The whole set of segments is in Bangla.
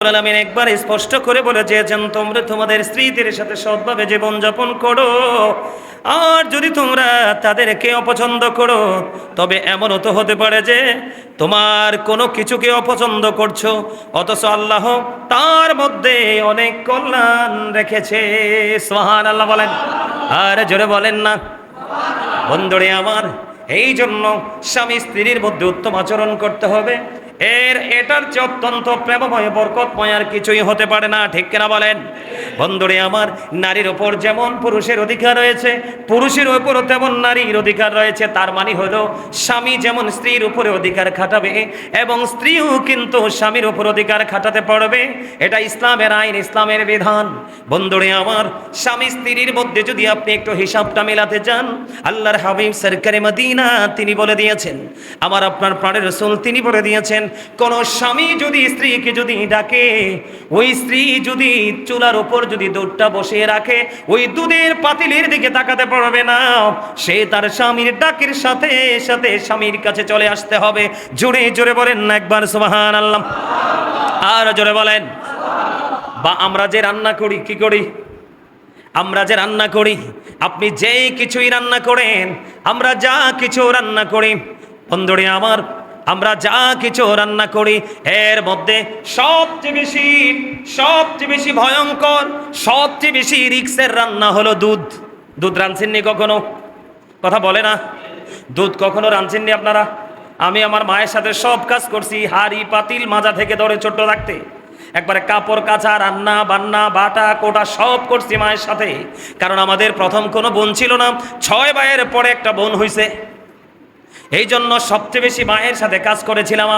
আলামিন একবার স্পষ্ট করে বলে দিয়েছেন, তোমরা তোমাদের স্ত্রীদের সাথে সৎভাবে জীবন যাপন করো, আর যদি তোমরা তাদেরকে অপছন্দ করো তবে এমনও তো হতে পারে যে তোমার কোনো কিছুকে অপছন্দ করছো, অথচ আল্লাহ তার মধ্যে অনেক কল্যাণ রেখেছে। সুবহানাল্লাহ বলেন, আর জোরে বলেন না। বন্ধুরে আমার, এই জন্য স্বামী স্ত্রীর মধ্যে উত্তম আচরণ করতে হবে। এটার চেয়ে অত্যন্ত প্রেমময় বরকতময় আর কিছুই হতে পারে না, ঠিক কিনা বলেন? বন্ধুরে আমার, নারীর ওপর যেমন পুরুষের অধিকার রয়েছে, পুরুষের ওপরও তেমন নারীর অধিকার রয়েছে। তার মানে হলো স্বামী যেমন স্ত্রীর উপরে অধিকার খাটাবে এবং স্ত্রীও কিন্তু স্বামীর উপর অধিকার খাটাতে পারবে। এটা ইসলামের আইন, ইসলামের বিধান। বন্ধুরে আমার, স্বামী স্ত্রীর মধ্যে যদি আপনি একটু হিসাবটা মেলাতে চান, আল্লাহর হাবিব সরকারে মদিনা তিনি বলে দিয়েছেন, আমার আপনার প্রাণের রাসূল তিনি বলে দিয়েছেন, কোন স্বামী যদি স্ত্রীকে যদি ডাকে, ওই স্ত্রী যদি চুলার উপর যদি দুধটা বসিয়ে রাখে, ওই দুধের পাতিলের দিকে তাকাতে পারবে না। সে তার স্বামীর ডাকের সাথে সাথে স্বামীর কাছে চলে আসতে হবে। জোরে জোরে বলেন না একবার সুবহানাল্লাহ, আর জোরে বলেন। বা আমরা যে রান্না করি, কি করি? আমরা যে রান্না করি, আপনি যেই কিছুই রান্না করেন, আমরা যা কিছু রান্না করি, বন্ধুরে আমার, আমরা যা কিছু রান্না করি এর মধ্যে সবচেয়ে বেশি ভয়ঙ্কর, সবচেয়ে বেশি রিস্কের রান্না হলো দুধ। দুধ রাঁধছেননি কখনো? কথা বলে না। দুধ কখনো রাঁধছেননি আপনারা? আমি আমার মায়ের সাথে সব কাজ করছি, হাড়ি পাতিল মাজা থেকে ধরে ছোট্ট রাখতে, একবারে কাপড় কাচা, রান্না বান্না, বাটা কোটা সব করছি মায়ের সাথে। কারণ আমাদের প্রথম কোনো বোন ছিল না, 6 ভাইয়ের পরে একটা বোন হয়েছে। এই জন্য সবচেয়ে বেশি মায়ের সাথে কাজ করেছিলাম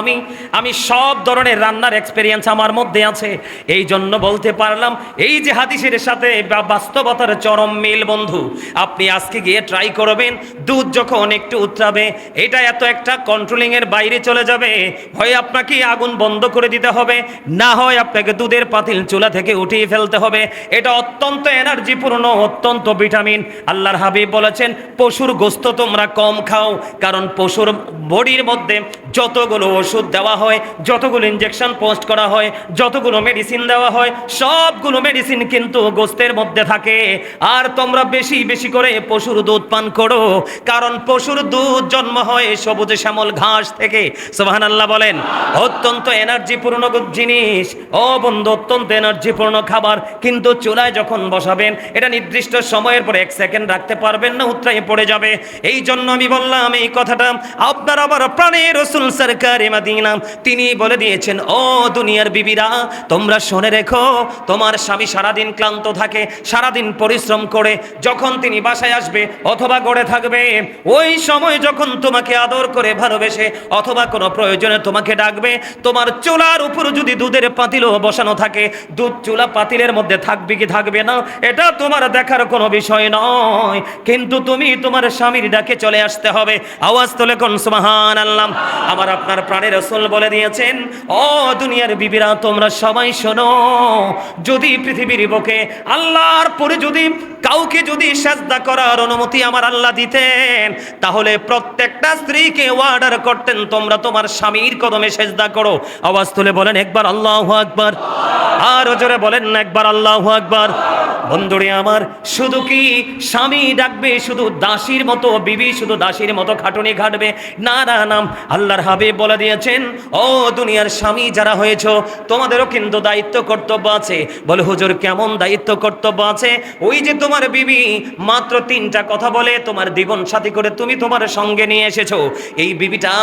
আমি সব ধরনের রান্নার এক্সপেরিয়েন্স আমার মধ্যে আছে। এই জন্য বলতে পারলাম, এই যে হাদিসের সাথে বাস্তবতার চরম মিল। বন্ধু, আপনি আজকে গিয়ে ট্রাই করবেন, দুধ যখন একটু উতরাবে, এটা এত একটা কন্ট্রোলিংয়ের বাইরে চলে যাবে, হয় আপনাকে আগুন বন্ধ করে দিতে হবে, না হয় আপনাকে দুধের পাতিল চুলা থেকে উঠিয়ে ফেলতে হবে। এটা অত্যন্ত এনার্জিপূর্ণ, অত্যন্ত ভিটামিন। আল্লাহর হাবিব বলেছেন, পশুর গোশত তোমরা কম খাও, কারণ পশুর বডির মধ্যে যতগুলো ওষুধ দেওয়া হয়, যতগুলো ইনজেকশন পোস্ট করা হয়, যতগুলো মেডিসিন দেওয়া হয়, সবগুলো মেডিসিন কিন্তু গোশতের মধ্যে থাকে। আর তোমরা বেশি বেশি করে পশুর দুধ পান করো, কারণ পশুর দুধ জন্ম হয় সবুজ শ্যামল ঘাস থেকে। সুবহানাল্লাহ বলেন। অত্যন্ত এনার্জিপূর্ণ জিনিস, ও বন্ধু, অত্যন্ত এনার্জিপূর্ণ খাবার। কিন্তু চুলায় যখন বসাবেন, এটা নির্দিষ্ট সময়ের পর 1 সেকেন্ড রাখতে পারবেন না, উতরায়ে পড়ে যাবে। এই জন্য আমি বললাম এই কথাটা, আপনার আমার প্রাণের রাসূল সরকারে মদিনা তিনি বলে দিয়েছেন, ও দুনিয়ার বিবিরা, তোমরা শুনে রেখো, তোমার স্বামী সারাদিন ক্লান্ত থাকে, সারাদিন পরিশ্রম করে যখন তিনি বাসায় আসবে অথবা গড়ে থাকবে, ওই সময় যখন তোমাকে আদর করে ভালোবেসে অথবা কোনো প্রয়োজনে তোমাকে ডাকবে, তোমার চুলার উপর যদি দুধের পাতিলও বসানো থাকে, দুধ চুলা পাতিলের মধ্যে থাকবে কি থাকবে না এটা তোমার দেখার কোনো বিষয় নয়, কিন্তু তুমি তোমার স্বামীর ডাকে চলে আসতে হবে। আওয়াজ তোলে কোন সুবহানাল্লাহ। আমার আপনার প্রাণের রাসূল বলে দিয়েছেন, ও দুনিয়ার বিবিরা, তোমরা সবাই শোনো, যদি পৃথিবীর বুকে আল্লাহর পরে যদি কাউকে যদি সিজদা করার অনুমতি আমার আল্লাহ দিতেন, তাহলে প্রত্যেকটা স্ত্রীকে অর্ডার করতেন, তোমরা তোমার স্বামীর কদমে সিজদা করো। আওয়াজ তুলে বলেন একবার আল্লাহু আকবার, আর জোরে বলেন না একবার আল্লাহু আকবার। বন্ধুরে আমার, শুধু কি স্বামী ডাকবে শুধু দাসীর মতো, বিবি শুধু দাসীর মতো খাটুনি খাটবে? না না না, আল্লাহর হাবিব বলে দিয়েছেন, ও দুনিয়ার স্বামী যারা হয়েছ, তোমাদেরও কিন্তু দায়িত্ব কর্তব্য আছে। বলে হুজুর, কেমন দায়িত্ব কর্তব্য আছে? ওই যে তোমার বিবি মাত্র 3টা কথা বলে তোমার জীবন সাথী করে তুমি তোমার সঙ্গে নিয়ে এসেছো, এই বিবিটা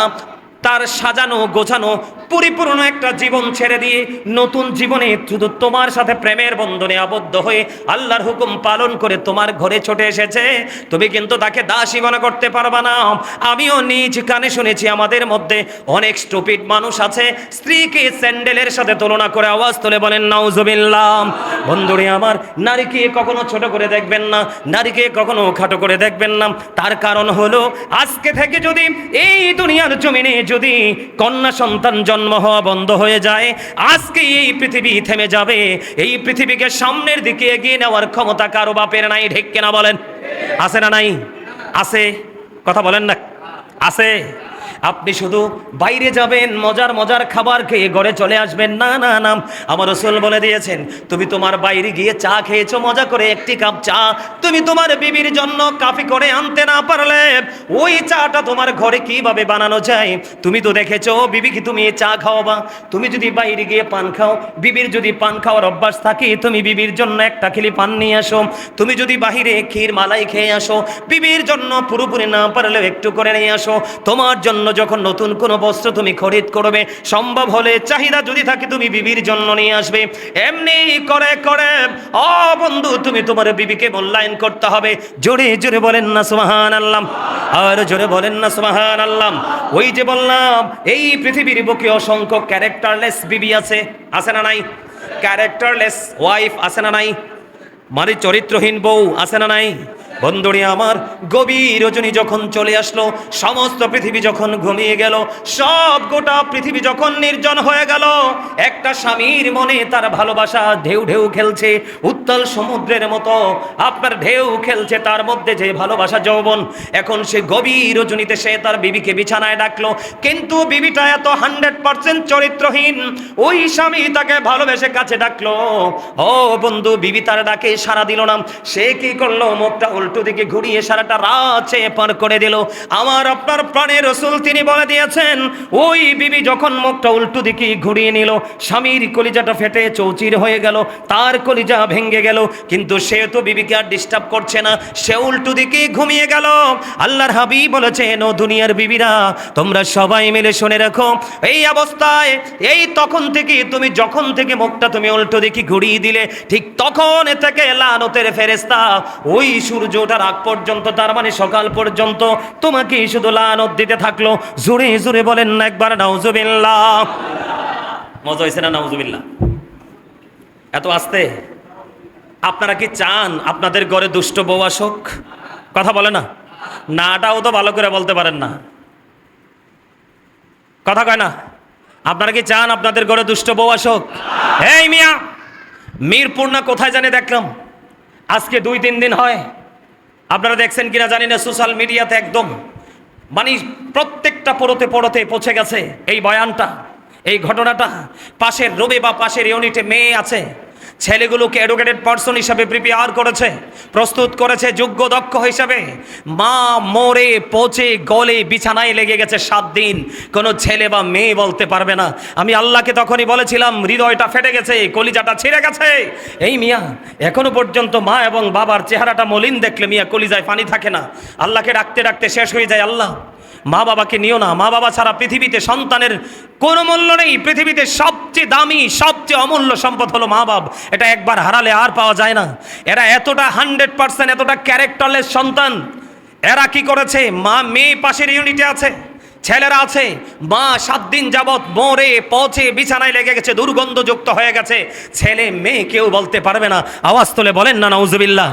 তার সাজানো গোছানো পরিপূর্ণ একটা জীবন ছেড়ে দিয়ে নতুন জীবনে শুধু তোমার সাথে প্রেমের বন্ধনে আবদ্ধ হয়ে আল্লাহর হুকুম পালন করে তোমার ঘরে ছুটে এসেছে, তুমি কিন্তু তাকে দাসী মনে করতে পারবা না। আমিও নিজ কানে শুনেছি, আমাদের মধ্যে অনেক স্টুপিড মানুষ আছে, স্ত্রীকে স্যান্ডেলের সাথে তুলনা করে আওয়াজ তুলে বলেন নাউজুবিল্লাহ। বন্ধুরে আমার, নারীকে কখনো ছোট করে দেখবেন না, নারীকে কখনো খাটো করে দেখবেন না। তার কারণ হলো, আজকে থেকে যদি এই দুনিয়ার জমিনে যদি কন্যা সন্তান জন্ম হওয়া বন্ধ হয়ে যায়, আজকে এই পৃথিবী থেমে যাবে। এই পৃথিবীকে সামনের দিকে এগিয়ে নেওয়ার ক্ষমতা কারো বাপের নাই, ঠিক কিনা বলেন? আছে না নাই? আছে, কথা বলেন না, আছে। আপনি শুধু বাইরে যাবেন মজার মজার খাবার খেয়ে ঘরে চলে আসবেন, না না না। আমার রাসূল বলে দিয়েছেন, তুমি তোমার বাইরে গিয়ে চা খেয়েছো মজা করে, একটি কাপ চা তুমি তোমার বিবির জন্য কাফি করে আনতে না পারলে ওই চাটা তোমার ঘরে কিভাবে বানানো যায় তুমি তো দেখেছো। বিবিকে তুমি চা খাওয়াবা, তুমি যদি বাইরে গিয়ে পান খাও, বিবির যদি পান খাওয়ার অভ্যাস থাকে তুমি বিবির জন্য একটা খিলি পান নিয়ে আসো। তুমি যদি বাহিরে ক্ষীর মালাই খেয়ে আসো, বিবির জন্য পুরোপুরি না পারলেও একটু করে নিয়ে আসো। তোমার জন্য যখন নতুন কোনো বস্ত্র তুমি খরিদ করবে, সম্ভব হলে চাহিদা যদি থাকে তুমি বিবির জন্য নিয়ে আসবে। এমনি করে করে ও বন্ধু তুমি তোমার বিবিকে মূল্যায়ন করতে হবে। জোরে জোরে বলেন না সুবহানাল্লাহ, আর জোরে বলেন না সুবহানাল্লাহ। ওই যে বললাম এই পৃথিবীর বুকে অসংখ্য ক্যারেক্টারলেস বিবি আছে, আছে না নাই? ক্যারেক্টারলেস ওয়াইফ আছে না নাই? মানে চরিত্রহীন বউ আছে না নাই? বন্ধুরে আমার, গভীর রজনী যখন চলে আসলো, সমস্ত পৃথিবী যখন ঘুমিয়ে গেল, সব গোটা পৃথিবী যখন নির্জন হয়ে গেল, একটা স্বামীর মনে তার ভালোবাসা ঢেউ ঢেউ খেলছে, উত্তাল সমুদ্রের মতো আপনার ঢেউ খেলছে, তার মধ্যে যে ভালোবাসা যৌবন। এখন সে গভীর রজনীতে সে তার বিবিকে বিছানায় ডাকলো, কিন্তু বিবিটা এত 100% চরিত্রহীন, ওই স্বামী তাকে ভালোবেসে কাছে ডাকলো। ও বন্ধু, বিবি তার ডাকে সাড়া দিল না। সে কি করলো? মুখটা উল্টো দিকে ঘুরিয়ে সারাটা রাত সে পার করে দিল। আমার আপনার প্রাণের রাসূল তিনি বলে দিয়েছেন, ওই বিবি যখন মুখটা উল্টো দিকে ঘুরিয়ে নিল, স্বামীর কলিজাটা ফেটে চৌচির হয়ে গেল, তার কলিজা ভেঙে গেল, কিন্তু সে তো বিবিকে আর ডিস্টার্ব করছে না, সে উল্টো দিকে ঘুমিয়ে গেল। আল্লাহর হাবিব বলেছেন, ও দুনিয়ার বিবিরা তোমরা সবাই মিলে শুনে রাখো, এই অবস্থায় এই তখন থেকে তুমি যখন থেকে মুখটা তুমি উল্টো দিকে ঘুরিয়ে দিলে, ঠিক তখন থেকে লানতের ফেরেশতা ওই সূর্য ওঠার আগ পর্যন্ত, তার মানে সকাল পর্যন্ত তোমাকে শুধু লানত দিতে থাকলো। জোরে জোরে বলেন না একবার নাউজুবিল্লাহ। মজা হয়েছে না নাউজুবিল্লাহ? এত আস্তে? আপনারা কি চান আপনাদের ঘরে দুষ্ট বউ আসুক? কথা বলে না, নাটাও তো ভালো করে বলতে পারেন না, কথা কয় না। আপনারা কি চান আপনাদের ঘরে দুষ্ট বউ আসুক? এই মিয়া, মিরপুর না কোথায় জানি দেখলাম আজকে 2-3 দিন হয়, আপনারা দেখছেন কিনা জানি না, সোশ্যাল মিডিয়াতে একদম মানে প্রত্যেকটা পড়তে পৌঁছে গেছে এই বয়ানটা, এই ঘটনাটা। পাশের রবি বা পাশের ইউনিটে মেয়ে আছে, ছেলেগুলোকে এডুকেটেড পারসন হিসাবে প্রিপেয়ার করেছে, প্রস্তুত করেছে যোগ্য দক্ষ হিসাবে। মা মরে পচে গলে বিছানায় লেগে গেছে 7 দিন, কোনো ছেলে বা মেয়ে বলতে পারবে না। আমি আল্লাহকে তখনই বলেছিলাম, হৃদয়টা ফেটে গেছে, কলিজাটা ছিঁড়ে গেছে। এই মিয়া, এখনো পর্যন্ত মা এবং বাবার চেহারাটা মলিন দেখলে মিয়া কলিজায় পানি থাকে না। আল্লাহকে ডাকতে ডাকতে শেষ হয়ে যায়। আল্লাহ, মা বাবাকে নিও না, মা বাবা ছাড়া পৃথিবীতে সন্তানের কোনো মূল্য নেই। পৃথিবীতে সবচেয়ে দামি সবচেয়ে অমূল্য সম্পদ হলো মা বাপ, এটা একবার হারালে আর পাওয়া যায় না। এরা এতটা 100% এতটা ক্যারেক্টারলেস সন্তান। এরা কি করেছে? মা মেয়ে পাশের ইউনিটে আছে, ছেলেরা আছে, মা 7 দিন যাবৎ মরে পচে বিছানায় লেগে গেছে, দুর্গন্ধযুক্ত হয়ে গেছে, ছেলে মেয়ে কেউ বলতে পারবে না। আওয়াজ তুলে বলেন না নাউজুবিল্লাহ।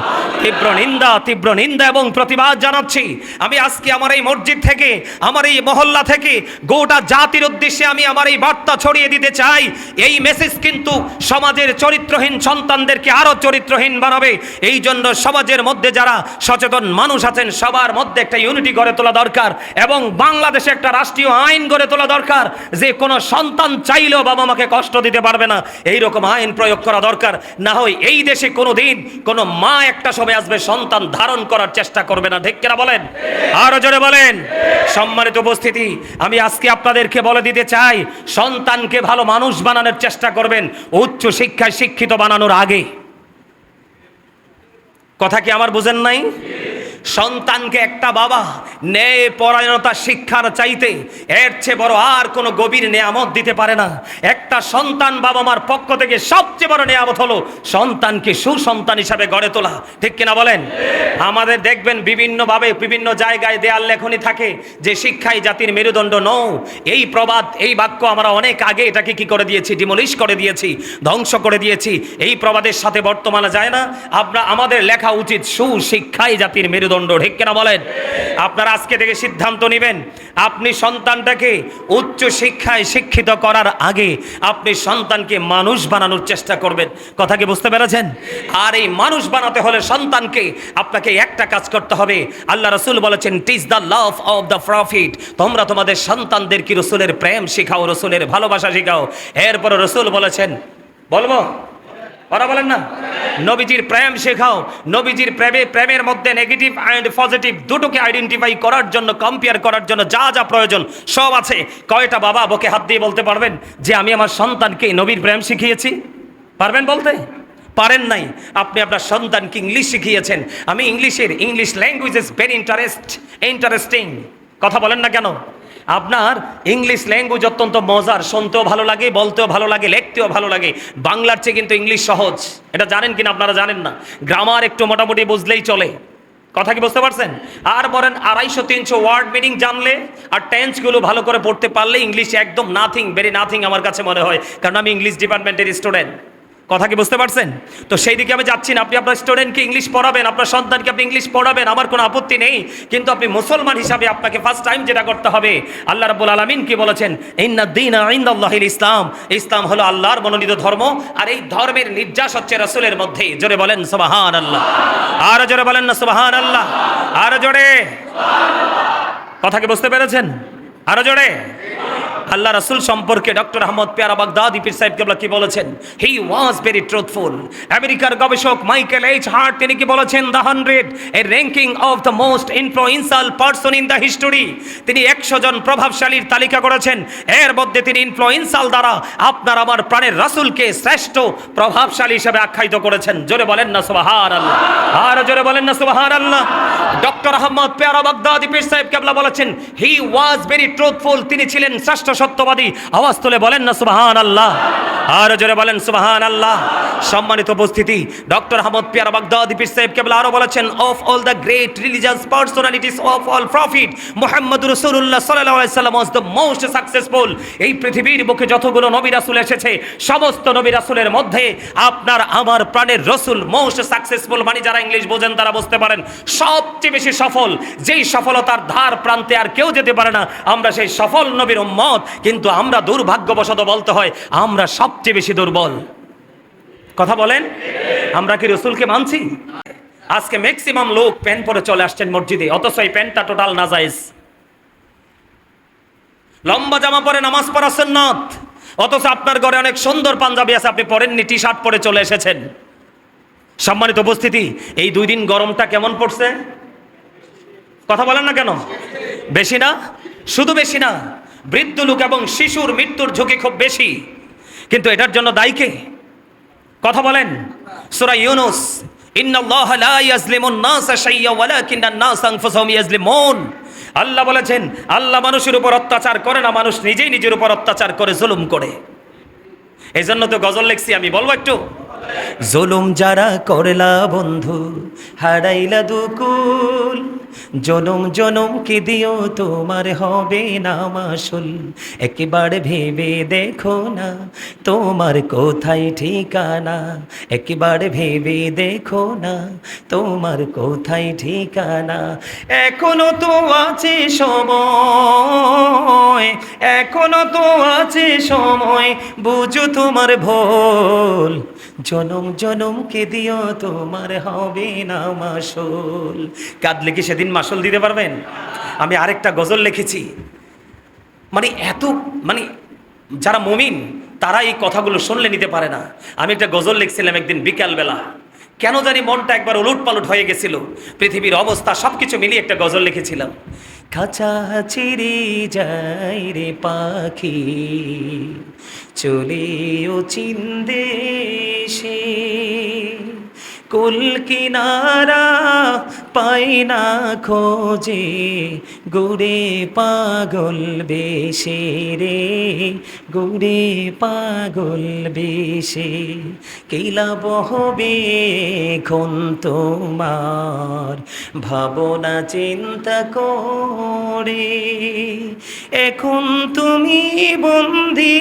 তীব্র নিন্দা এবং প্রতিবাদ জানাচ্ছি। আমি আজকে আমার এই মসজিদ থেকে, আমার এই মহল্লা থেকে গোটা জাতির উদ্দেশ্যে আমি আমার এই বার্তা ছড়িয়ে দিতে চাই। এই মেসেজ কিন্তু সমাজের চরিত্রহীন সন্তানদেরকে আরো চরিত্রহীন বানাবে। এই জন্য সমাজের মধ্যে যারা সচেতন মানুষ আছেন সবার মধ্যে একটা ইউনিটি গড়ে তোলা দরকার, এবং বাংলাদেশে একটা রাষ্ট্রীয় আইন গড়ে তোলা দরকার, যে কোনো সন্তান চাইলেও বাবা মাকে কষ্ট দিতে পারবে না, এইরকম আইন প্রয়োগ করা দরকার। না হয় এই দেশে কোনোদিন কোনো মা একটা সময় আসবে সন্তান ধারণ করার চেষ্টা করবে না। ঠিক কিনা বলেন? আরো জোরে বলেন। সম্মানিত উপস্থিতি, আমি আজকে আপনাদেরকে বলে দিতে চাই, সন্তানকে ভালো মানুষ বানানোর চেষ্টা করবেন উচ্চ শিক্ষায় শিক্ষিত বানানোর আগে। কথা কি আমার বুঝেন নাই? সন্তানকে একটা বাবা ন্যায় পরায়ণতা শিক্ষার চাইতে এর চেয়ে বড় আর কোনো গভীর নেয়ামত দিতে পারে না। একটা সন্তান বাবা মার পক্ষ থেকে সবচেয়ে বড় নেয়ামত হলো সন্তানকে সুসন্তান হিসাবে গড়ে তোলা। ঠিক কিনা বলেন? আমাদের দেখবেন বিভিন্নভাবে বিভিন্ন জায়গায় দেয়াল লেখনী থাকে যে শিক্ষাই জাতির মেরুদণ্ড নও। এই প্রবাদ, এই বাক্য আমরা অনেক আগে এটাকে কি করে দিয়েছি, ডিমলিশ করে দিয়েছি, ধ্বংস করে দিয়েছি। এই প্রবাদের সাথে বর্তমানে যায় না। আমাদের লেখা উচিত সুশিক্ষাই জাতির মেরুদণ্ড। মেরুদণ্ড, ঠিক কিনা বলেন? আপনারা আজকে থেকে সিদ্ধান্ত নেবেন, আপনি সন্তানটাকে উচ্চ শিক্ষায় শিক্ষিত করার আগে আপনি সন্তানকে মানুষ বানানোর চেষ্টা করবেন। কথা কি বুঝতে পেরেছেন? আর এই মানুষ বানাতে হলে সন্তানকে আপনাকে একটা কাজ করতে হবে। আল্লাহ রাসূল বলেছেন, teach the love of the prophet. তোমরা তোমাদের সন্তানদেরকে রাসূলের প্রেম শেখাও, রাসূলের ভালোবাসা শেখাও। এরপর রাসূল বলেছেন, বলবো ওরা বলেন না, নবীজির প্রেম শেখাও। নবীজির প্রেমের মধ্যে নেগেটিভ অ্যান্ড পজিটিভ দুটোকে আইডেন্টিফাই করার জন্য, কম্পেয়ার করার জন্য যা যা প্রয়োজন সব আছে। কয়টা বাবা বুকে হাত দিয়ে বলতে পারবেন যে আমি আমার সন্তানকে নবীর প্রেম শিখিয়েছি? পারবেন বলতে? পারেন নাই। আপনি আপনার সন্তানকে ইংলিশ শিখিয়েছেন। আমি English language is very interesting. কথা বলেন না কেন? আপনার ইংলিশ ল্যাঙ্গুয়েজ অত্যন্ত মজার, শুনতেও ভালো লাগে, বলতেও ভালো লাগে, লিখতেও ভালো লাগে। বাংলার চেয়ে কিন্তু ইংলিশ সহজ। এটা জানেন কিনা? আপনারা জানেন না। গ্রামার একটু মোটামুটি বুঝলেই চলে। কথা কি বুঝতে পারছেন? আর বলেন 250-300 ওয়ার্ড মিনিং জানলে আর টেন্সগুলো ভালো করে পড়তে পারলে ইংলিশ একদম নাথিং, ভেরি নাথিং আমার কাছে মনে হয়, কারণ আমি ইংলিশ ডিপার্টমেন্টের স্টুডেন্ট। কথা কি বুঝতে পারছেন? তো সেই দিকে আমি যাচ্ছি না। আপনি আপনার স্টুডেন্টকে ইংলিশ পড়াবেন, আপনার সন্তানকে আপনি ইংলিশ পড়াবেন, আমার কোনো আপত্তি নেই। কিন্তু আপনি মুসলমান হিসাবে আপনাকে ফার্স্ট টাইম যেটা করতে হবে, আল্লাহ রাব্বুল আলামিন কি বলেছেন? ইন্নাদ-দীনা ইনদাল্লাহিল ইসলাম। ইসলাম হলো আল্লাহর মনোনীত ধর্ম, আর এই ধর্মের নির্যাস হচ্ছে রাসূলের মধ্যে। জোরে বলেন সুবহানাল্লাহ। আর জোরে বলেন না সুবহানাল্লাহ। আর জোরে সুবহানাল্লাহ। কথা কি বুঝতে পেরেছেন? আরো জোরে। আল্লাহ রাসূল সম্পর্কে ডক্টর আহমদ পেয়ারা বাগদাদি পীর সাহেব কেবলা কি বলেছেন? হি ওয়াজ ভেরি ট্রুথফুল। আমেরিকার গবেষক মাইকেল এইচ হার্ট তিনি কি বলেছেন? The 100 A ranking of the most influential person in the history. তিনি 100 জন প্রভাবশালীর তালিকা করেছেন। এর মধ্যে তিনি ইনফ্লুয়েন্সিয়াল দ্বারা আপনার আমার প্রাণের রাসূলকে শ্রেষ্ঠ প্রভাবশালী হিসেবে আখ্যায়িত করেছেন। জোরে বলেন না সুবহানাল্লাহ। আর জোরে বলেন না সুবহানাল্লাহ। ডক্টর আহমদ পেয়ারা বাগদাদি পীর সাহেব কেবলা বলেছেন, হি ওয়াজ ভেরি ট্রুথফুল। তিনি ছিলেন শ্রেষ্ঠ সত্যবাদী। আওয়াজ তুলে বলেন না সুবহানাল্লাহ। আর জোরে বলেন সুবহানাল্লাহ। সম্মানিত উপস্থিতি, ডক্টর আহমদ পেয়ারা বাগদাদি পীর সাহেব কেবলা আরো বলেছেন, of all the great religious personalities of all prophet মুহাম্মদুর রাসূলুল্লাহ সাল্লাল্লাহু আলাইহি সাল্লাম ওয়াজ দ্য মোস্ট সাকসেসফুল। এই পৃথিবীর বুকে যতগুলো নবী রাসূল এসেছে, সমস্ত নবী রাসূলের মধ্যে আপনার আমার প্রাণের রাসূল মোস্ট সাকসেসফুল। মানে যারা ইংলিশ বোঝেন তারা বুঝতে পারেন, সবচেয়ে বেশি সফল। যেই সফলতার ধার প্রান্তে আর কেউ যেতে পারে না, আমরা সেই সফল নবীর উম্মত। কিন্তু আমরা দুর্ভাগ্যবশত বলতে হয়, আমরা সবচেয়ে বেশি দুর্বল। কথা বলেন, আমরা কি রাসূলকে মানছি? আজকে ম্যাক্সিমাম লোক প্যান্ট পরে চলে আসছেন মসজিদে, অথচ এই প্যান্টটা টোটাল নাজায়েজ। লম্বা জামা পরে নামাজ পড়া সুন্নাত, অথচ আপনার ঘরে অনেক সুন্দর পাঞ্জাবি আছে, আপনি পরেননি, টি শার্ট পরে চলে এসেছেন। সম্মানিত উপস্থিতি, এই 2 দিন গরমটা কেমন পড়ছে? কথা বলেন না কেন? বেশি না? শুধু বেশি না, বৃদ্ধ লোক এবং শিশুর মৃত্যুর ঝুঁকি খুব বেশি। কিন্তু এটার জন্য দায়ী কে? কথা বলেন। সূরা ইউনূস, ইন্নাল্লাহা লা ইয়াজলিমুন নাসা শাইয়্যান ওয়ালাকিন্নান নাসা আনফুসাহুম ইয়াজলিমুন। আল্লাহ বলেছেন, আল্লাহ মানুষের উপর অত্যাচার করে না, মানুষ নিজেই নিজের উপর অত্যাচার করে, জুলুম করে। এই জন্য তো গজল লিখছি আমি, বলবো একটু? জুলুম যারা করলা বন্ধু, হারাইলা দুকুল, জনম জনম কি দিও তোমার হবে না মাসুল। একবার ভেবে দেখো না তোমার কোথায় ঠিকানা, একবার ভেবে দেখো না তোমার কোথায় ঠিকানা। এখনো তো আছে সময়, এখনো তো আছে সময়, বুঝো তোমার ভুল। জনম জনম কে দিও তোমার হবে না মাসুল। কাঁদলে কি সেদিন মাসুল দিতে পারবেন? আমি আরেকটা গজল লিখেছি, মানে এত মানে যারা মুমিন তারা এই কথাগুলো শুনলে নিতে পারে না। আমি একটা গজল লিখছিলাম একদিন বিকালবেলা, কেন জানি মনটা একবার উলট পালট হয়ে গেছিল, পৃথিবীর অবস্থা সবকিছু মিলিয়ে একটা গজল লিখেছিলাম। খাঁচা চিরে যাই রে পাখি, চলে ও চীন দেশে, কুল কিনারা পাই না খোঁজে, গুড়ে পাগল বেশে রে, গুড়ে পাগল বেশে। কিলা বহবে এখন তোমার ভাবনা চিন্তা করে, এখন তুমি বন্দী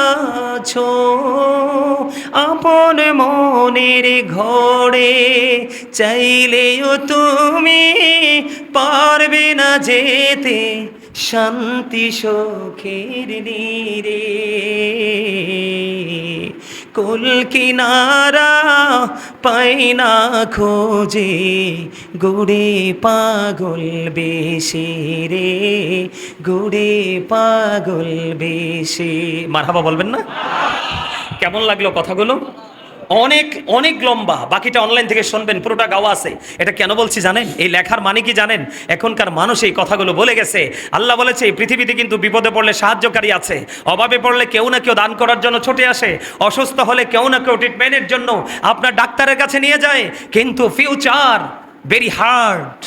আছো আপন মনের ঘরে, চাইলেও তুমি পারবে না যেতে শান্তি সুখের নীরে। কুল কিনারা পাই না খোঁজে, গুড়ে পাগল বেশি রে, গুড়ে পাগল বেশি। মারহাবা বলবেন না? কেমন লাগলো কথাগুলো? অনেক অনেক লম্বা, বাকিটা অনলাইন থেকে শুনবেন, পুরোটা গাওয়া আছে। এটা কেন বলছি জানেন? এই লেখার মানে কি জানেন? এখনকার মানুষ এই কথাগুলো বলে গেছে। আল্লাহ বলেছে এই পৃথিবীতে কিন্তু বিপদে পড়লে সাহায্যকারী আছে, অভাবে পড়লে কেউ না কেউ দান করার জন্য ছুটে আসে, অসুস্থ হলে কেউ না কেউ ট্রিটমেন্টের জন্য আপনার ডাক্তারের কাছে নিয়ে যায়। কিন্তু ফিউচার ভেরি হার্ড,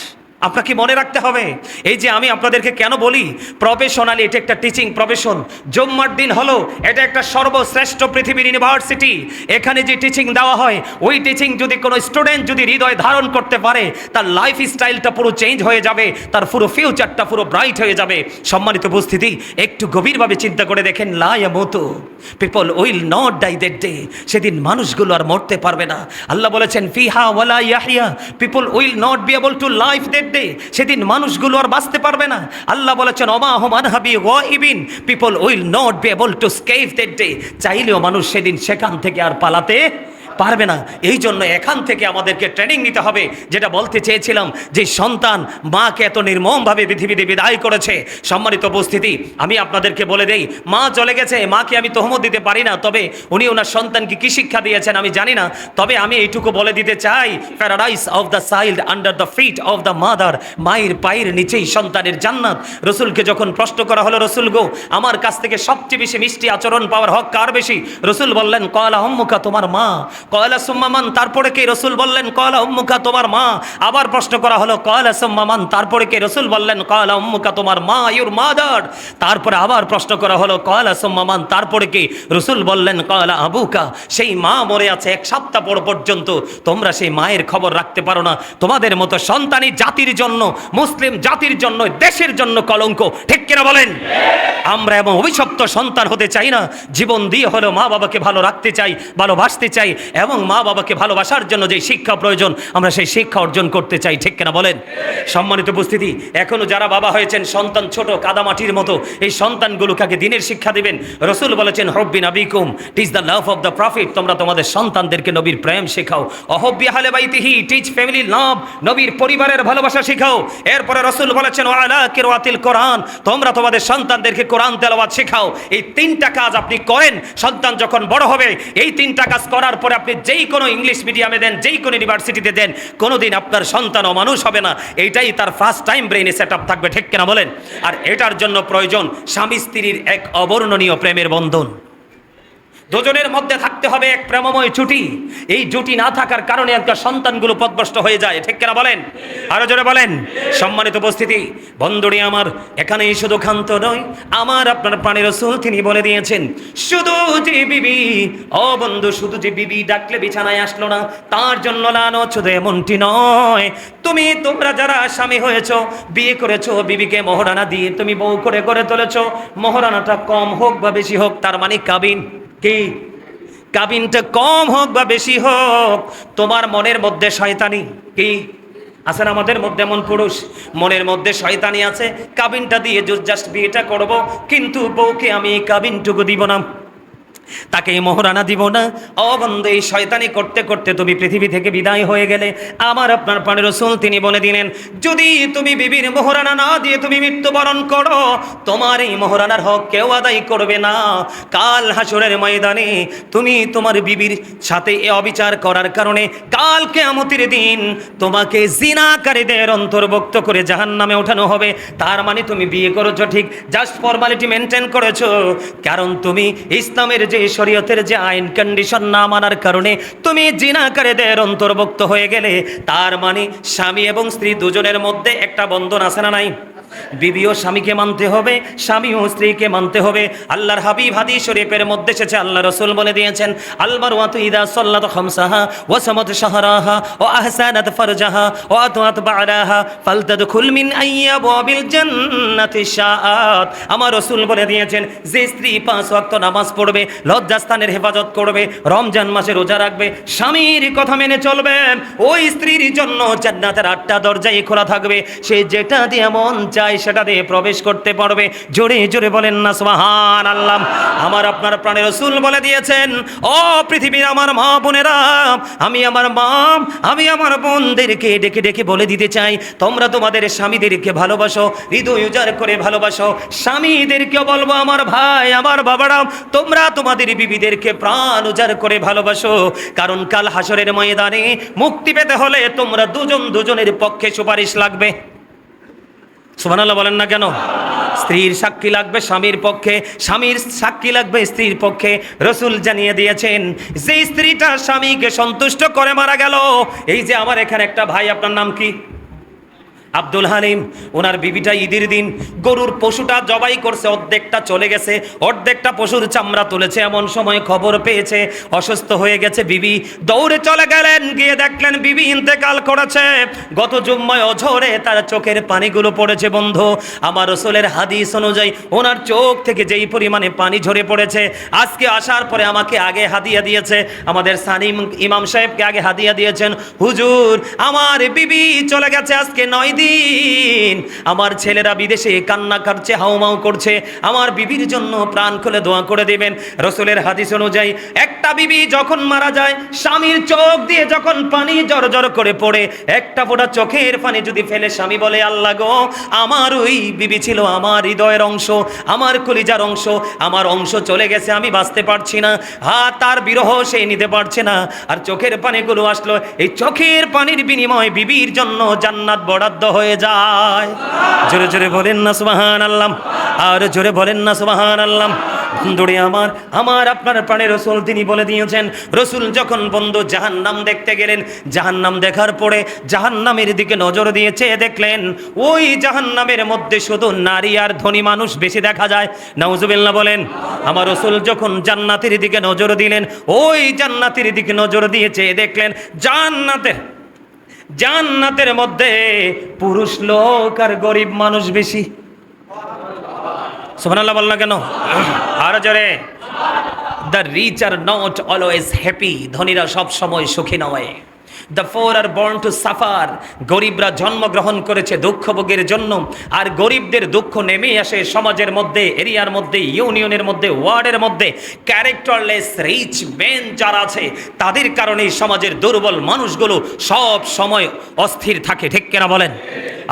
আপনাকে মনে রাখতে হবে। এই যে আমি আপনাদেরকে কেন বলি প্রফেশনালি, এটা একটা টিচিং প্রফেশন। জুম্মার দিন হলো এটা একটা সর্বশ্রেষ্ঠ পৃথিবীর ইউনিভার্সিটি। এখানে যে টিচিং দেওয়া হয়, ওই টিচিং যদি কোনো স্টুডেন্ট যদি হৃদয় ধারণ করতে পারে, তার লাইফ স্টাইলটা পুরো চেঞ্জ হয়ে যাবে, তার পুরো ফিউচারটা পুরো ব্রাইট হয়ে যাবে। সম্মানিত উপস্থিতি, একটু গভীরভাবে চিন্তা করে দেখেন, লা ইয়ামুতু, people will not die that day. সেদিন মানুষগুলো আর মরতে পারবে না। আল্লাহ বলেছেন ফিহা ওয়ালা ইয়াহইয়া, people will not be able to life that day. সেদিন মানুষগুলো আর বাঁচতে পারবে না। আল্লাহ বলেছেন ওমা হুম আনহাবি গায়িবিন, people will not be able to escape that day. চাইলেও মানুষ সেদিন সেখান থেকে আর পালাতে পারবে না। এই জন্য এখান থেকে আমাদেরকে ট্রেনিং নিতে হবে। যেটা বলতে চেয়েছিলাম, যে সন্তান মাকে এত নির্মমভাবে পৃথিবীতে বিদায় করেছে। সম্মানিত উপস্থিতি, আমি আপনাদেরকে বলে দেই, মা চলে গেছে, মাকে আমি তহমত দিতে পারি না, তবে উনি ওনার সন্তানকে কি শিক্ষা দিয়েছেন আমি জানি না। তবে আমি এইটুকু বলে দিতে চাই, paradise of the child under the feet of the mother, মায়ের পায়ের নিচেই সন্তানের জান্নাত। রসুলকে যখন প্রশ্ন করা হলো, রসুল গো, আমার কাছ থেকে সবচেয়ে বেশি মিষ্টি আচরণ পাওয়ার হক কার বেশি? রসুল বললেন কয়লা উম্মুকা, তোমার মা। কয়লা সুম্মামান, তারপরে কে? রসুল বললেন কয়লা উম্মুকা, তোমার মা। আবার প্রশ্ন করা হলো কয়লা সুম্মামান, তারপরে কে? রসুল বললেন কয়লা উম্মুকা, তোমার মা, ইউর মাদার। তারপরে আবার প্রশ্ন করা হলো কয়লা সুম্মামান, তারপরে কে? রসুল বললেন কয়লা আবুকা। সেই মা মরে আছে 1 সপ্তাহ পর্যন্ত, তোমরা সেই মায়ের খবর রাখতে পারো না। তোমাদের মতো সন্তানই জাতির জন্য, মুসলিম জাতির জন্য, দেশের জন্য কলঙ্ক। ঠিক কিনা বলেন? আমরা এমন অভিশপ্ত সন্তান হতে চাই না। জীবন দিয়ে হলো মা বাবাকে ভালো রাখতে চাই, ভালোবাসতে চাই, এবং মা বাবাকে ভালোবাসার জন্য যে শিক্ষা প্রয়োজন আমরা সেই শিক্ষা অর্জন করতে চাই। ঠিক কিনা বলেন? সম্মানিত উপস্থিতি, এখনো যারা বাবা হয়েছেন, সন্তান ছোট কাদামাটির মতো, এই সন্তানগুলোকে দিনের শিক্ষা দিবেন। রসুল বলেছেন হব্বি নাবিকুম, teach the love of the prophet, তোমরা তোমাদের সন্তানদেরকে নবীর প্রেম শেখাও। অহব্বি আহলে বাইতিহি, টিচ ফ্যামিলি লাভ, নবীর পরিবারের ভালোবাসা শেখাও। এরপরে রসুল বলেছেন ওয়ালা কিরাতিল কোরআন, তোমরা তোমাদের সন্তানদেরকে কোরআন তেলাওয়াত শেখাও। এই 3টা কাজ আপনি করেন, সন্তান যখন বড় হবে, এই 3টা কাজ করার পরে আপনি যেই কোনো ইংলিশ মিডিয়ামে দেন, যেই কোনো ইউনিভার্সিটিতে দেন, কোনোদিন আপনার সন্তান অমানুষ হবে না। এইটাই তার ফার্স্ট টাইম ব্রেইনে সেট আপ থাকবে। ঠিক কিনা বলেন? আর এটার জন্য প্রয়োজন স্বামী স্ত্রীর এক অবর্ণনীয় প্রেমের বন্ধন। দুজনের মধ্যে থাকতে হবে এক প্রেমময় জুটি। এই জুটি না থাকার কারণে একটা সন্তানগুলো পথভ্রষ্ট হয়ে যায়। ঠিক কিনা বলেন? আরো জোরে বলেন। সম্মানিত উপস্থিতি, বন্ধুরি আমার, এখানেই শুধু ক্ষান্ত নয়, আমার আপনার প্রাণের রাসূল তিনি বলে দিয়েছেন, শুধু যে বিবি, ও বন্ধু, শুধু যে বিবি ডাকলে বিছানায় আসলো না তার জন্য লানত, শুধু এমনটি নয়। তোমরা যারা স্বামী হয়েছো, বিয়ে করেছো, বিবিকে মোহরানা দিয়ে তুমি বউ করে গড়ে তুলেছো, মোহরানাটা কম হোক বা বেশি হোক, তার মানে কাবিন কি? কাবিনটা কম হোক বা বেশি হোক, তোমার মনের মধ্যে শয়তানি কি আছে না? আমাদের মধ্যে এমন পুরুষ মনের মধ্যে শয়তানি আছে, কাবিনটা দিয়ে জাস্ট বিয়েটা করব, কিন্তু বউকে আমি কাবিনটুকু দিব না, তাকে মোহরানা দিব না। ও বন্ধু, এই শয়তানি করতে করতে তুমি পৃথিবী থেকে বিদায় হয়ে গেলে। আমার আপনার প্রাণের রাসূল তিনি বলে দিলেন, যদি তুমি বিবির মোহরানা না দিয়ে তুমি মৃত্যুবরণ করো, তোমার এই মোহরানার হক কেউ আদায় করবে না। কাল হাসরের ময়দানে তুমি তোমার বিবির সাথে এ অবিচার করার কারণে কাল কিয়ামতের দিন তোমাকে জিনাকারীদের অন্তর্ভুক্ত করে জাহান্নামে ওঠানো হবে। তার মানে তুমি বিয়ে করেছো ঠিক, জাস্ট ফর্মালিটি মেনটেন করেছো, কারণ তুমি ইসলামের যে শরীয়তের যে আইন কন্ডিশন না মানার কারণে তুমি জিনাকারীদের অন্তর্ভুক্ত হয়ে গেলে। তার মানে স্বামী এবং স্ত্রী দুজনের মধ্যে একটা বন্ধন আছে না নাই? বিবিও স্বামীকে মানতে হবে, স্বামীও স্ত্রীকে মানতে হবে। আল্লাহর হাবিব হাদিস শরীফের মধ্যে এসেছে, আল্লাহ রাসূল বলে দিয়েছেন, আল মারওয়াতু ইযা সাল্লাত খামসাহা ওয়া সামাত শাহরাহা ওয়া আহসানাত ফারজাহা ওয়া আতাত বা'দাহা ফালতাদখুল মিন আইয়াবিল জান্নাতি শাআত। আমার রাসূল বলে দিয়েছেন, যে স্ত্রী 5 ওয়াক্ত নামাজ পড়বে, লজ্জাস্থানের হেফাজত করবে, রমজান মাসে রোজা রাখবে, স্বামীর কথা মেনে চলবে, ওই স্ত্রীর জন্য জান্নাতের 8টা দরজাই খোলা থাকবে। সে যেটা দিয়ে মন চায় সেটা দিয়ে প্রবেশ করতে পারবে। জোরে জোরে বলেন না সুবহানাল্লাহ। আমার আপনার প্রাণের রাসূল বলে দিয়েছেন, ও পৃথিবীর আমার মা বোনেরা, আমি আমার মা, আমি আমার বোনদেরকে ডেকে ডেকে বলে দিতে চাই, তোমরা তোমাদের স্বামীদেরকে ভালোবাসো, হৃদয় উজাড় করে ভালোবাসো। স্বামীদেরকে বলবো, আমার ভাই, আমার বাবারা, তোমরা তোমাদের বিবিদেরকে প্রাণ উজাড় করে ভালোবাসো। কারণ কাল হাসরের ময়দানে মুক্তি পেতে হলে তোমরা দুজন দুজনের পক্ষে সুপারিশ লাগবে। সুবহানাল্লাহ বলেন না কেন? স্ত্রীর সাক্ষী লাগবে স্বামীর পক্ষে, স্বামীর সাক্ষী লাগবে স্ত্রীর পক্ষে। রাসূল জানিয়ে দিয়েছেন, যে স্ত্রীটা স্বামীকে সন্তুষ্ট করে মারা গেল, এই যে আমার এখানে একটা ভাই, আপনার নাম কি? আব্দুল হালিম। ওনার বিবিটা ঈদের দিন গরুর পশুটা জবাই করছে, অর্ধেকটা চলে গেছে, অর্ধেকটা পশুর চামড়া তুলেছে। এমন সময় খবর পেয়েছে অসুস্থ হয়ে গেছে বিবি, দৌড়ে চলে গেলেন, গিয়ে দেখলেন বিবি ইন্তেকাল করেছে। গত জুম্মায় অঝরে তার চোখের পানিগুলো পড়েছে। বন্ধু, আমার রাসূলের হাদিস অনুযায়ী ওনার চোখ থেকে যেই পরিমাণে পানি ঝরে পড়েছে, আজকে আসার পরে আমাকে আগে হাদিয়া দিয়েছে, আমাদের সানিম ইমাম সাহেবকে আগে হাদিয়া দিয়েছেন, হুজুর আমার বিবি চলে গেছে আজকে 9 দিন, আমার ছেলেরা বিদেশে কান্না কাটছে, হাউমাউ করছে, আমার বিবির জন্য প্রাণ খুলে দোয়া করে দেবেন। রাসূলের হাদিস অনুযায়ী একটা বিবি যখন মারা যায়, স্বামীর চোখ দিয়ে যখন পানি জড় করে পড়ে, একটা ফোঁটা চোখের পানি যদি ফেলে, স্বামী বলে, আল্লাহ গো, আমার ওই বিবি ছিল আমার হৃদয়ের অংশ, আমার কলিজার অংশ, আমার অংশ চলে গেছে, আমি বাঁচতে পারছি না। তার বিরহ সে নিতে পারছে না, আর চোখের পানিগুলো আসলো, এই চোখের পানির বিনিময়ে বিবির জন্য জান্নাত বরাদ্দ হয়ে যায়। জোরে জোরে বলেন না সুবহানাল্লাহ, আর জোরে বলেন না সুবহানাল্লাহ। বন্ধুরে আমার, আমার আপনার প্রাণের রাসূল তিনি বলে দিয়েছেন, রাসূল যখন বন্ধু জাহান্নাম দেখতে গেলেন, জাহান্নাম দেখার পরে জাহান্নামের দিকে নজর দিয়েছে, দেখলেন ওই জাহান্নামের মধ্যে শুধু নারী আর ধনী মানুষ বেশি দেখা যায়। নাউজুবিল্লাহ বলেন। আমার রাসূল যখন জান্নাতের দিকে নজর দিলেন, ওই জান্নাতের দিকে নজর দিয়েছে, দেখলেন জান্নাতের মধ্যে পুরুষ লোক আর গরিব মানুষ বেশি। সুবহানাল্লাহ বল না কেন? আর জোরে। The rich are not always happy, ধনীরা সব সময় সুখী নয়। The poor are born to suffer, গরিবরা জন্মগ্রহণ করেছে দুঃখ ভোগের জন্য, আর গরিবদের দুঃখ নেমে আসে সমাজের মধ্যে, এরিয়ার মধ্যে, ইউনিয়নের মধ্যে, ওয়ার্ডের মধ্যে। ক্যারেক্টারলেস রিচ মেন যারা আছে, তাদের কারণেই সমাজের দুর্বল মানুষগুলো সব সময় অস্থির থাকে। ঠিক কেনা বলেন?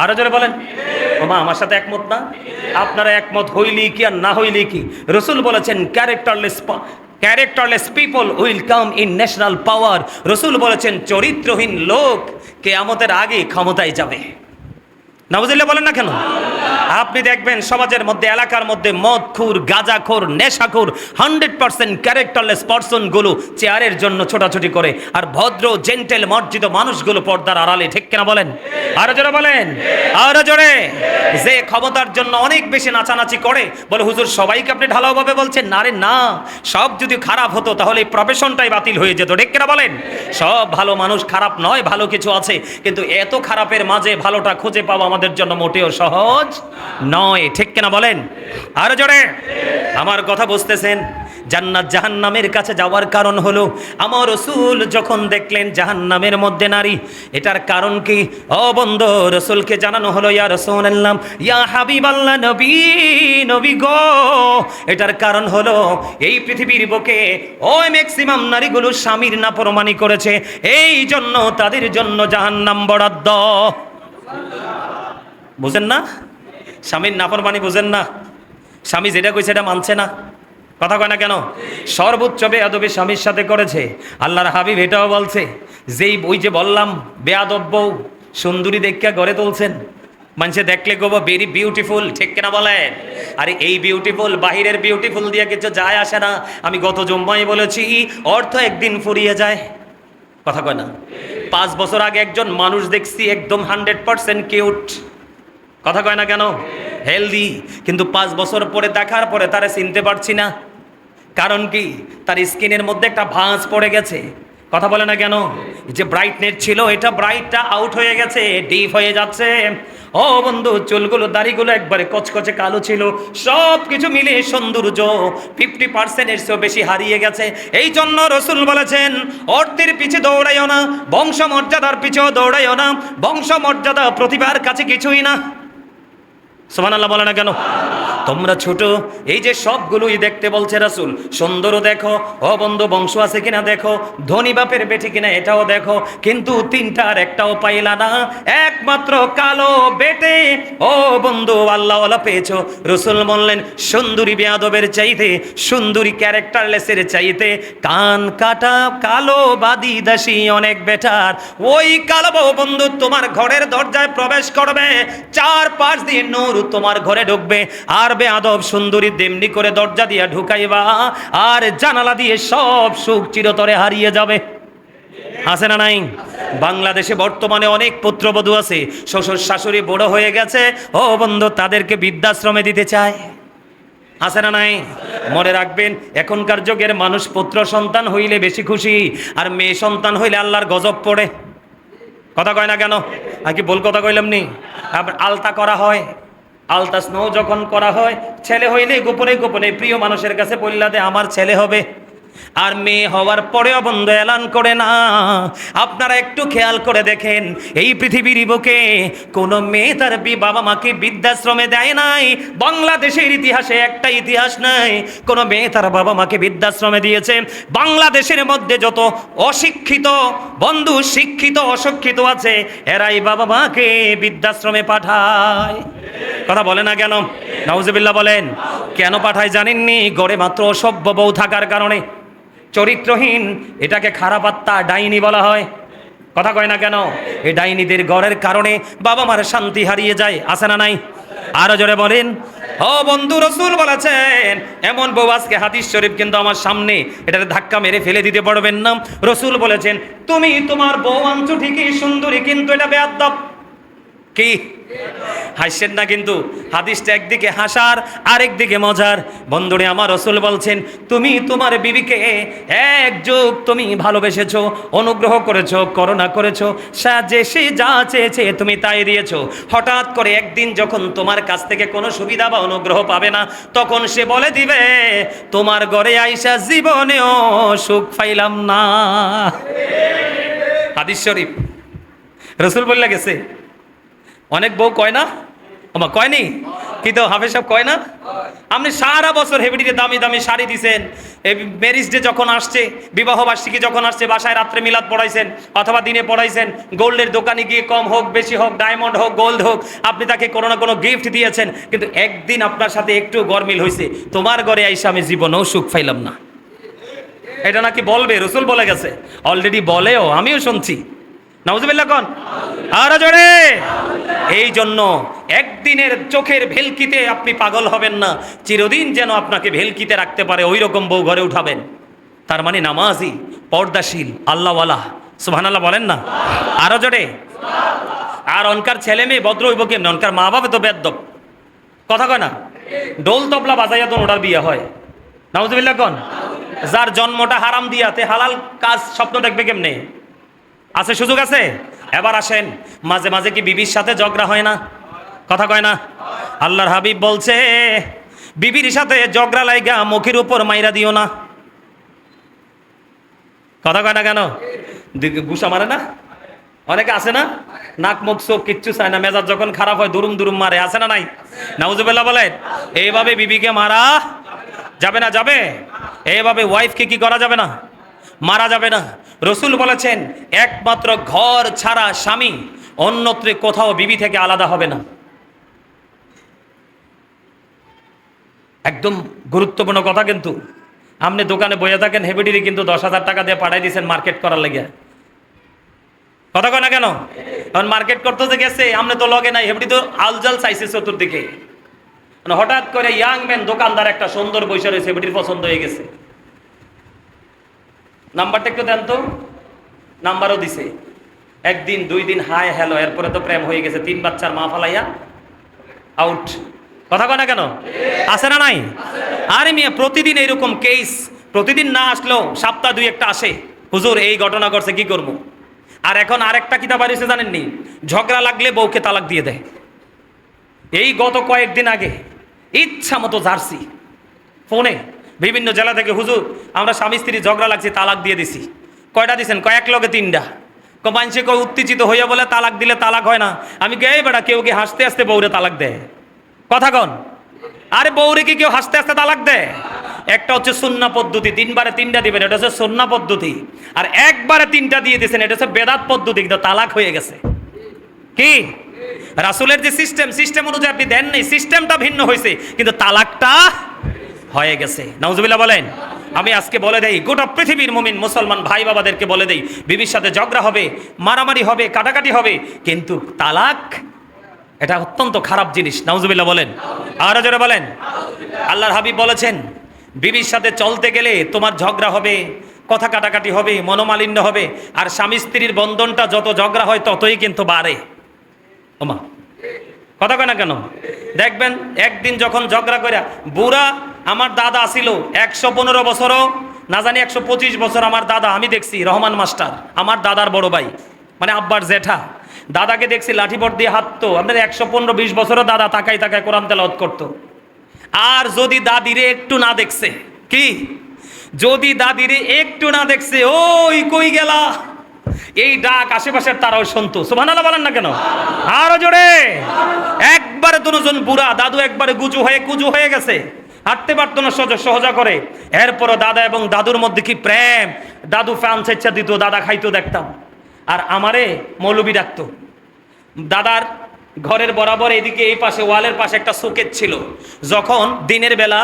আরো জোরে বলেন। ওমা আমার সাথে একমত না? আপনারা একমত হইলি কি আর না হইলি কি? রাসূল বলেছেন, characterless people will come in national power. রাসূল বলেছেন, চরিত্রহীন লোক কিয়ামতের আগে ক্ষমতায় যাবে। নাউজুবিল্লাহ বলেন না কেন? আপনি দেখবেন সমাজের মধ্যে, এলাকার মধ্যে মদখোর, গাঁজাখোর, নেশাখোর 100% ক্যারেক্টারলেস পারসনগুলো চেয়ারের জন্য ছোটাছুটি করে, আর ভদ্র জেন্টেল মর্জিত মানুষগুলো পর্দার আড়ালে। ঠিক কিনা বলেন? আরো জোরে বলেন, আরো জোরে। যে ক্ষমতার জন্য অনেক বেশি নাচানাচি করে, বলে হুজুর সবাইকে আপনি ঢালাওভাবে বলছেন। না রে না, সব যদি খারাপ হতো তাহলে এই প্রফেশনটাই বাতিল হয়ে যেত। ঠিক কিনা বলেন? সব ভালো মানুষ খারাপ নয়, ভালো কিছু আছে, কিন্তু এত খারাপের মাঝে ভালোটা খুঁজে পাওয়া আমাদের জন্য মোটেও সহজ নয়। ঠিক কিনা বলেন? আরো জোরে। আমার কথা বুঝতেছেন? জান্নাত জাহান্নামের কাছে যাওয়ার কারণ হলো, আমার রাসূল যখন দেখলেন জাহান্নামের মধ্যে নারী, এটার কারণ কি? ও বন্ধু, রাসূলকে জানানো হলো, ইয়া রাসূলুল্লাহ, ইয়া হাবিবাল্লাহ, নবী গো, এটার কারণ হলো এই পৃথিবীর বুকে ওই ম্যাক্সিমাম নারীগুলো স্বামীর নাফরমানি করেছে, এই জন্য তাদের জন্য জাহান্নাম বরাদ্দ। বুঝেন না? স্বামীর নাফরমানি বুঝেন না? স্বামী যেটা কইছে সেটা মানছে না, কথা কয় না কেন? সর্বোচ্চ বেয়াদবি স্বামীর সাথে করেছে। আল্লাহর হাবিব এটাও বলছে, যেই ওই যে বললাম বেয়াদব বউ সুন্দরী দেখে গড়ে তুলছেন, মানুষে দেখলে গো ভেরি বিউটিফুল। ঠিক কিনা বলেন? আরে এই বিউটিফুল বাহিরের বিউটিফুল দিয়ে কিছু যায় আসে না। আমি গত জুম্মায় বলেছি, অর্থ একদিন ফুরিয়ে যায়, কথা কয় না? 5 বছর আগে একজন মানুষ দেখছি একদম 100% কিউট, কথা কয় না কেন? হেলদি, কিন্তু 5 বছর পরে দেখার পরে তারে চিনতে পারছি না। কারণ কি? তার স্কিনের মধ্যে একটা ভাঁজ পড়ে গেছে। কথা বলে না কেন? যে ব্রাইটনেস ছিল এটা ব্রাইটটা আউট হয়ে গেছে, ডিপ হয়ে যাচ্ছে। ও বন্ধু, চুলগুলো দাড়িগুলো একবারে কচকচে কালো ছিল, সব কিছু মিলিয়ে সৌন্দর্য 50% এর চেয়েও বেশি হারিয়ে গেছে। এই জন্য রসুল বলেছেন, অর্থের পিছে দৌড়াইও না, বংশমর্যাদার পিছেও দৌড়াইও না। বংশমর্যাদা প্রতিভার কাছে কিছুই না। সুবহানাল্লাহ বলে না কেন? তোমরা ছোট, এই যে সবগুলোই দেখতে বলছে রাসূল। সুন্দরও দেখো, ও বন্ধু বংশ আছে কিনা দেখো, ধনী বাপের বেটি কিনা এটাও দেখো, কিন্তু তিনটার একটাও পাইলা না, একমাত্র কালো বেটে ও বন্ধু আল্লাহওয়ালা পেয়েছো। রাসূল বললেন, সুন্দরী বেয়াদবের চাইতে, সুন্দরী ক্যারেক্টারলেসের চাইতে কান কাটা কালো বাদী দাসী অনেক বেটার। ওই কালো বউ বন্ধু তোমার ঘরের দরজায় প্রবেশ করবে, 4-5 দিয়ে নূর তোমার ঘরে ঢুকবে। আর বেয়াদব সুন্দরী তেমনি করে দরজা দিয়ে ঢুকাইবা, আর জানালা দিয়ে সব সুখ চিরতরে হারিয়ে যাবে। আছে না নাই? বাংলাদেশে বর্তমানে অনেক পুত্রবধূ আছে, শ্বশুর শাশুড়ি বড় হয়ে গেছে, ও বন্ধু তাদেরকে বৃদ্ধাশ্রমে দিতে চায়। আছে না নাই? মনে রাখবেন, এখনকার যুগের মানুষ পুত্র সন্তান হইলে বেশি খুশি, আর মেয়ে সন্তান হইলে আল্লাহর গজব পড়ে। কথা কয় না কেন? আর কি ভুল কথা কইলাম নি? আবার আলতা করা হয়, আলতা স্নো যখন করা হয়, ছেলে হইলে গোপনে গোপনে প্রিয় মানুষের কাছে বললা দে আমার ছেলে হবে, আর মেয়ে হওয়ার পরেও বন্ধু এলান করে না। আপনারা একটু খেয়াল করে দেখেন, এই পৃথিবীর বুকে কোনো মেয়ে তার বাবা মাকে বৃদ্ধাশ্রমে দেয় নাই। বাংলাদেশের ইতিহাসে একটা ইতিহাস নাই কোনো মেয়ে তার বাবা মাকে বৃদ্ধাশ্রমে দিয়েছে। বাংলাদেশের মধ্যে যত অশিক্ষিত বন্ধু, শিক্ষিত অশিক্ষিত আছে, এরাই বাবা মাকে বৃদ্ধাশ্রমে পাঠায়। কথা বলে না কেন? নাউজুবিল্লাহ বলেন। কেন পাঠায় জানেননি? গড়ে মাত্র অসভ্য বউ থাকার কারণে, চরিত্রহীন, এটাকে খারাপ আত্মা, ডাইনি বলা হয়। কথা কয় না কেন? এই ডাইনিদের ঘরের কারণে বাবা মার শান্তি হারিয়ে যায়। আছে না নাই? আরো জোরে বলেন। ও বন্ধু, রাসূল বলেছেন, এমন বউ আজকে হাদিস শরীফ কিন্তু আমার সামনে, এটাকে ধাক্কা মেরে ফেলে দিতে পারবেন না। রাসূল বলেছেন, তুমি তোমার বউ আনছো ঠিকই সুন্দরী, কিন্তু এটা বেয়াদব। কি? হাসছেন না কিন্তু, হাদিসটা একদিকে হাসার আরেকদিকে মজার। বন্ধুরে আমার, রাসূল বলছেন, তুমি তোমার বিবিকে এক যুগ তুমি ভালোবেসেছো, অনুগ্রহ করেছো, করুণা করেছো, সে যা চেয়েছে তুমি তাই দিয়েছো। হঠাৎ করে একদিন যখন তোমার কাছ থেকে কোনো সুবিধা বা অনুগ্রহ পাবে না, তখন সে বলে দিবে, তোমার ঘরে আইসা জীবনেও সুখ পাইলাম না। হাদিস শরীফ, রাসূল বলে গেছে। অনেক বউ কয় না? আমার কয়নি কিন্তু হাফেজ সাহেব কয় না? আপনি সারা বছর হেভিডিতে দামি দামি শাড়ি দিছেন, এই ম্যারিজ ডে যখন আসছে, বিবাহ বার্ষিকী যখন আসছে, বাসায় রাত্রে মিলাদ পড়াইছেন অথবা দিনে পড়াইছেন, গোল্ডের দোকানে গিয়ে কম হোক বেশি হোক, ডায়মন্ড হোক গোল্ড হোক, আপনি তাকে কোনো না কোনো গিফট দিয়েছেন, কিন্তু একদিন আপনার সাথে একটু গরমিল হয়েছে, তোমার ঘরে আইসা আমি জীবনেও সুখ পাইলাম না। এটা নাকি বলবে, রাসূল বলে গেছে, অলরেডি বলেও, আমিও শুনছি। নাউজুবিল্লাহ কোন? আর জোরে। এই জন্য একদিনের চোখের ভেলকিতে আপনি পাগল হবেন না, চিরদিন যেন আপনাকে ভেলকিতে রাখতে পারে ওই রকম বউ ঘরে উঠাবেন। তার মানে নামাজি, পর্দাশীল, আল্লাহওয়ালা। সুবহানাল্লাহ বলেন না? আরো জোরে। আর অনকার ছেলে মেয়ে ভদ্র হইব কেমন? অনকার মা বাবা তো বেদ্যপ। কথা কয় না? ডোল তবলা বাজাইয়া তো ওটার বিয়ে হয়। নাউজুবিল্লাহ কোন? যার জন্মটা হারাম দিয়াতে হালাল কাজ স্বপ্ন দেখবে কেমনে? আছে, সুযোগ আছে। এবার আসেন, মাঝে মাঝে কি বিবির সাথে ঝগড়া হয় না? কথা কয় না? আল্লাহর হাবিব বলছে, বিবির সাথে ঝগড়া লাইগা মুখের উপর মাইরা দিও না। কথা কয় না কেন? গুসা মারে না? অনেকে আছে না, নাক মুখ চোখ কিচ্ছু চায় না, মেজাজ যখন খারাপ হয় দুরুম দুরুম মারে। আছে না নাই? নাউজুবিল্লাহ বলেন। এইভাবে বিবিকে মারা যাবে না। যাবে? এইভাবে ওয়াইফকে কি করা যাবে না? মারা যাবে না। রাসূল বলেছেন, একমাত্র ঘর ছাড়া স্বামী অন্যত্র কোথাও বিবি থেকে আলাদা হবে না। একদম গুরুত্বপূর্ণ কথা কিন্তু। আপনি দোকানে বইয়া থাকেন, হেভিডিরি কিন্তু 10,000 টাকা দিয়ে পাঠাই দিয়েছেন মার্কেট করার লেগে। কথা কয় না কেন? কারণ মার্কেট করতে যে গেছে, আপনি তো লগে নাই, হেভিডি তো আলজাল চাইছে চতুর্দিকে। মানে হঠাৎ করে ইয়াং ম্যান দোকানদার একটা সুন্দর বৈশা রয়েছে, হেভিডির পছন্দ হয়ে গেছে, নাম্বারটা একটু দেন তো। নাম্বারও দিছে। একদিন 2 দিন হাই হ্যালো, এরপরে তো প্রেম হয়ে গেছে। 3 বাচ্চার মা ফালাইয়া আউট। কথা কয় না কেন? আছে না নাই? আরে মিয়া প্রতিদিন এরকম কেস, প্রতিদিন না আসলেও সপ্তাহ দুই একটা আসে, হুজুর এই ঘটনা করছে কি করব। আর এখন আরেকটা কিতাব বাড়িছে জানেননি, ঝগড়া লাগলে বউকে তালাক দিয়ে দেয়। এই গত কয়েকদিন আগে ইচ্ছা মতো জার্সি ফোনে বিভিন্ন জেলা থেকে, হুজুর আমরা স্বামী স্ত্রী ঝগড়া লাগছে তালাক দিয়ে দিছি। কয়টা দিছেন? কয়েক লগে 3টা। মানুষে কয় উত্তেজিত হইয়া বলে তালাক দিলে তালাক হয় না। আমি কে বেড়া, কেউ কি হাসতে হাসতে বউরে তালাক দেয়? কথা কন। আরে বউরে কি কেউ হাসতে হাসতে তালাক দেয়? একটা হচ্ছে সুন্নাহ পদ্ধতি, 3বারে 3টা দিবেন, এটা হচ্ছে সুন্নাহ পদ্ধতি। আর একবারে 3টা দিয়ে দিয়েছেন, এটা হচ্ছে বেদাত পদ্ধতি, কিন্তু তালাক হয়ে গেছে। কি রাসূলের যে সিস্টেম অনুযায়ী আপনি দেন নাই, সিস্টেমটা ভিন্ন হয়েছে, কিন্তু তালাকটা হয়ে গেছে। নাউজুবিল্লাহ বলেন। আমি আজকে বলে দেই, গোটা পৃথিবীর মুমিন মুসলমান ভাই বাবাদেরকে বলে দেই, বিবির সাথে ঝগড়া হবে, মারামারি হবে, কাটাকাটি হবে, কিন্তু তালাক এটা অত্যন্ত খারাপ জিনিস। নাউজুবিল্লাহ বলেন, আরো জোরে বলেন। আল্লাহর হাবিব বলেছেন, বিবির সাথে চলতে গেলে তোমার ঝগড়া হবে, কথা কাটাকাটি হবে, মনোমালিন্য হবে, আর স্বামী স্ত্রীর বন্ধনটা যত ঝগড়া হয় ততই কিন্তু বাড়ে। ওমা কথা কয় না কেন? দেখবেন একদিন যখন ঝগড়া করে বুড়া, আমার দাদা ছিল 115 বছরও না জানি 125 বছর, আমার দাদা আমি দেখছি, রহমান মাস্টার আমার দাদার বড় ভাই, মানে আব্বার জেঠা, দাদাকে দেখছি লাঠিপট দিয়ে হাঁটতো। আপনার 115-20 বছরও দাদা তাকাই তাকায় কোরআন তেলাওয়াত করতো। আর যদি দাদিরে একটু না দেখছে, কি যদি দাদিরে একটু না দেখছে, ওই কই গেলা, এই ডাক আশেপাশের তারাও শুনতো। সুবহানাল্লাহ বলেন না কেন? আরো জোরে। একবারে দুজন বুড়া, দাদু একবারে কুজু হয়ে গেছে, হাঁটতে পারতো না, সহজা করে। এরপরও দাদা এবং দাদুর মধ্যে কি প্রেম, দাদু ফ্যান চেচ্ছা দিত, দাদা খাইতো দেখতাম। আর আমারে মৌলবি ডাকতো। দাদার ঘরের বরাবর এদিকে এই পাশে ওয়ালের পাশে একটা শোকেস ছিল। যখন দিনের বেলা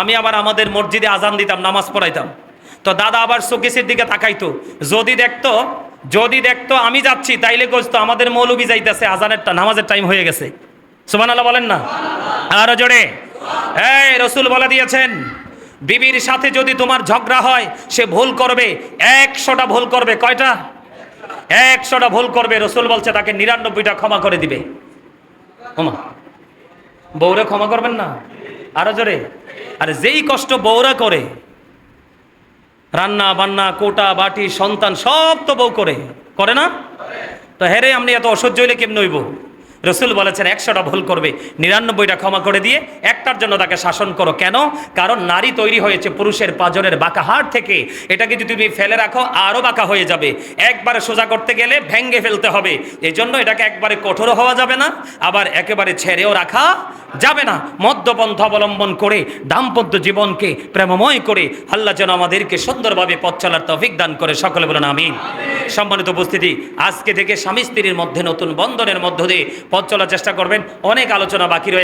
আমি আবার আমাদের মসজিদে আজান দিতাম, নামাজ পড়াইতাম, তো দাদা আবার শোকেসের দিকে তাকাইতো। যদি দেখতো আমি যাচ্ছি, তাইলে কইতো আমাদের মৌলবি যাইতেছে, নামাজের টাইম হয়ে গেছে। সুবহানাল্লাহ বলেন না? আরো জোরে। এই রাসূল বলে দিয়েছেন, বিবির সাথে যদি তোমার ঝগড়া হয়, সে ভুল করবে, 100টা ভুল করবে। কয়টা? 100টা ভুল করবে। রাসূল বলছে তাকে 99টা ক্ষমা করে দিবে। ওমা, বউরে ক্ষমা করবেন না? আরো জোরে। আরে যেই কষ্ট বউরা করে, রান্না বান্না, কোটা বাটি, সন্তান সব তো বউ করে না? তো হেরে আপনি এত অসহ্য হইলে কেমন হইব? রাসূল বলেছেন 100টা ভুল করবে, 99টা ক্ষমা করে দিয়ে একটার জন্য তাকে শাসন করো। কেন? কারণ নারী তৈরি হয়েছে পুরুষের পাঁজরের বাঁকা হাড় থেকে। এটাকে যদি তুমি ফেলে রাখো আরো বাঁকা হয়ে যাবে। একবারে সোজা করতে গেলে ভেঙ্গে ফেলতে হবে। এই জন্য এটাকে একবারে কঠোর হওয়া যাবে না, আবার একেবারে ছেড়েও রাখা যাবে না। মধ্যপন্থা অবলম্বন করে দাম্পত্য জীবনকে প্রেমময় করে আল্লাহ যেন আমাদেরকে সুন্দরভাবে পথ চলার তৌফিক দান করে। সকলে বলেন আমিন। সম্মানিত উপস্থিতি, আজকে থেকে স্বামী স্ত্রীর মধ্যে নতুন বন্ধনের মধ্য দিয়ে পথ চলার চেষ্টা করবেন। অনেক আলোচনা বাকি রয়েছে।